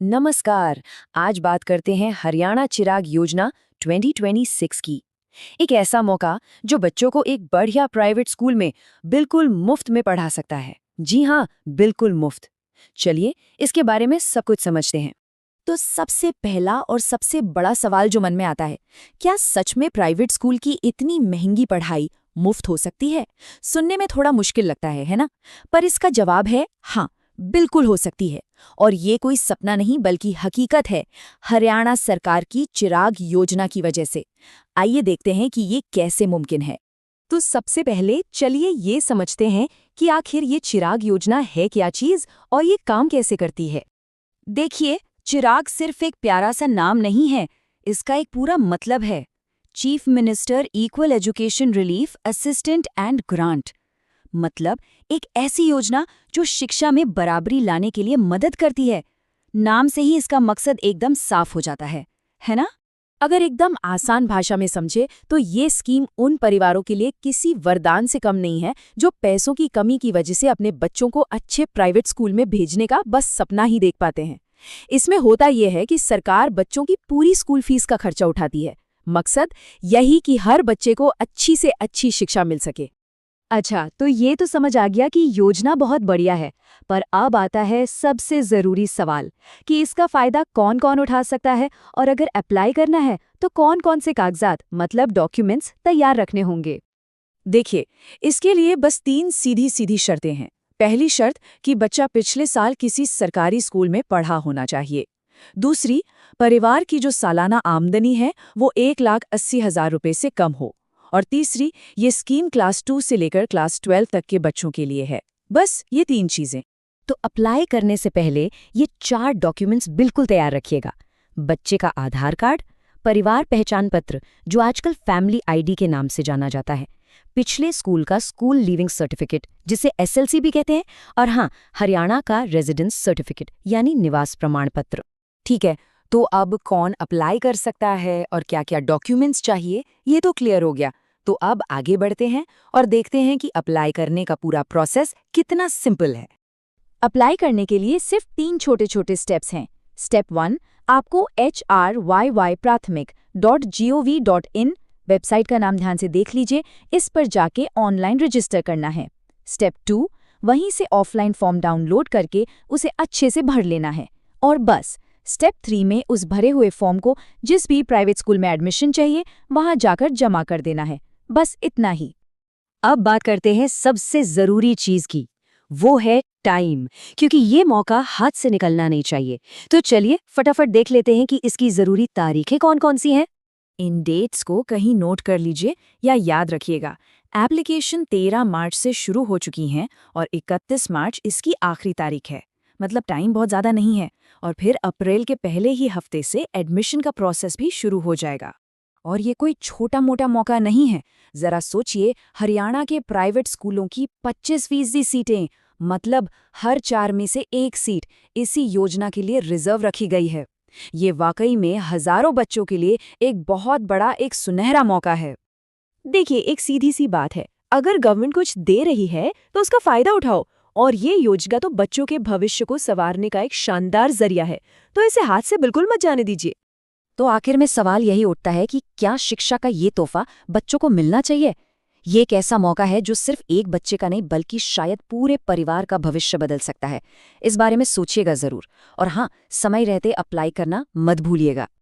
नमस्कार। आज बात करते हैं हरियाणा चिराग योजना 2026 की। एक ऐसा मौका जो बच्चों को एक बढ़िया प्राइवेट स्कूल में बिल्कुल मुफ्त में पढ़ा सकता है। जी हाँ, बिल्कुल मुफ्त। चलिए इसके बारे में सब कुछ समझते हैं। तो सबसे पहला और सबसे बड़ा सवाल जो मन में आता है, क्या सच में प्राइवेट स्कूल की इतनी महंगी पढ़ाई मुफ्त हो सकती है? सुनने में थोड़ा मुश्किल लगता है ना? पर इसका जवाब है हाँ, बिल्कुल हो सकती है। और ये कोई सपना नहीं बल्कि हकीकत है, हरियाणा सरकार की चिराग योजना की वजह से। आइए देखते हैं कि ये कैसे मुमकिन है। तो सबसे पहले चलिए ये समझते हैं कि आखिर ये चिराग योजना है क्या चीज़ और ये काम कैसे करती है। देखिए, चिराग सिर्फ एक प्यारा सा नाम नहीं है, इसका एक पूरा मतलब है। Chief minister equal education relief assistant and grant. मतलब एक ऐसी योजना जो शिक्षा में बराबरी लाने के लिए मदद करती है। नाम से ही इसका मकसद एकदम साफ हो जाता है ना? अगर एकदम आसान भाषा में समझे तो ये स्कीम उन परिवारों के लिए किसी वरदान से कम नहीं है जो पैसों की कमी की वजह से अपने बच्चों को अच्छे प्राइवेट स्कूल में भेजने का बस सपना ही देख पाते हैं। इसमें होता यह है कि सरकार बच्चों की पूरी स्कूल फीस का खर्चा उठाती है। मकसद यही कि हर बच्चे को अच्छी से अच्छी शिक्षा मिल सके। अच्छा, तो ये तो समझ आ गया कि योजना बहुत बढ़िया है, पर अब आता है सबसे जरूरी सवाल कि इसका फायदा कौन कौन उठा सकता है और अगर अप्लाई करना है तो कौन कौन से कागजात मतलब डॉक्यूमेंट्स तैयार रखने होंगे। देखिए, इसके लिए बस 3 सीधी सीधी शर्तें हैं। पहली शर्त कि बच्चा पिछले साल किसी सरकारी स्कूल में पढ़ा होना चाहिए। दूसरी, परिवार की जो सालाना आमदनी है वो 1,80,000 रुपए से कम हो। और तीसरी, ये स्कीम क्लास 2 से लेकर क्लास 12 तक के बच्चों के लिए है। बस ये 3 चीजें। तो अप्लाई करने से पहले ये 4 डॉक्यूमेंट्स बिल्कुल तैयार रखिएगा। बच्चे का आधार कार्ड, परिवार पहचान पत्र जो आजकल फैमिली आईडी के नाम से जाना जाता है, पिछले स्कूल का स्कूल लीविंग सर्टिफिकेट जिसे एसएलसी भी कहते हैं, और हाँ, हरियाणा का रेजिडेंस सर्टिफिकेट यानी निवास प्रमाण पत्र। ठीक है, तो अब कौन अप्लाई कर सकता है और क्या क्या डॉक्यूमेंट्स चाहिए ये तो क्लियर हो गया। तो अब आगे बढ़ते हैं और देखते हैं कि अप्लाई करने का पूरा प्रोसेस कितना सिंपल है। अप्लाई करने के लिए सिर्फ 3 छोटे छोटे स्टेप्स हैं। स्टेप 1, आपको HRYYPrathmik.gov.in वेबसाइट का नाम ध्यान से देख लीजिए, इस पर जाके ऑनलाइन रजिस्टर करना है। स्टेप 2, वहीं से ऑफलाइन फॉर्म डाउनलोड करके उसे अच्छे से भर लेना है। और बस स्टेप 3 में उस भरे हुए फॉर्म को जिस भी प्राइवेट स्कूल में एडमिशन चाहिए वहां जाकर जमा कर देना है। बस इतना ही। अब बात करते हैं सबसे जरूरी चीज की, वो है टाइम, क्योंकि ये मौका हाथ से निकलना नहीं चाहिए। तो चलिए फटाफट देख लेते हैं कि इसकी जरूरी तारीखें कौन कौन सी हैं। इन डेट्स को कहीं नोट कर लीजिए या याद रखिएगा। एप्लीकेशन 13 मार्च से शुरू हो चुकी हैं और 31 मार्च इसकी आखिरी तारीख है। मतलब टाइम बहुत ज़्यादा नहीं है। और फिर अप्रैल के पहले ही हफ्ते से एडमिशन का प्रोसेस भी शुरू हो जाएगा। और ये कोई छोटा मोटा मौका नहीं है। जरा सोचिए, हरियाणा के प्राइवेट स्कूलों की 25% सीटें, मतलब हर 4 में से 1 सीट इसी योजना के लिए रिजर्व रखी गई है। ये वाकई में हजारों बच्चों के लिए एक बहुत बड़ा, एक सुनहरा मौका है। देखिए, एक सीधी सी बात है, अगर गवर्नमेंट कुछ दे रही है तो उसका फायदा उठाओ। और ये योजना तो बच्चों के भविष्य को संवारने का एक शानदार जरिया है, तो इसे हाथ से बिल्कुल मत जाने दीजिए। तो आखिर में सवाल यही उठता है कि क्या शिक्षा का ये तोहफा बच्चों को मिलना चाहिए? ये एक ऐसा मौका है जो सिर्फ एक बच्चे का नहीं बल्कि शायद पूरे परिवार का भविष्य बदल सकता है। इस बारे में सोचिएगा जरूर। और हाँ, समय रहते अप्लाई करना मत भूलिएगा।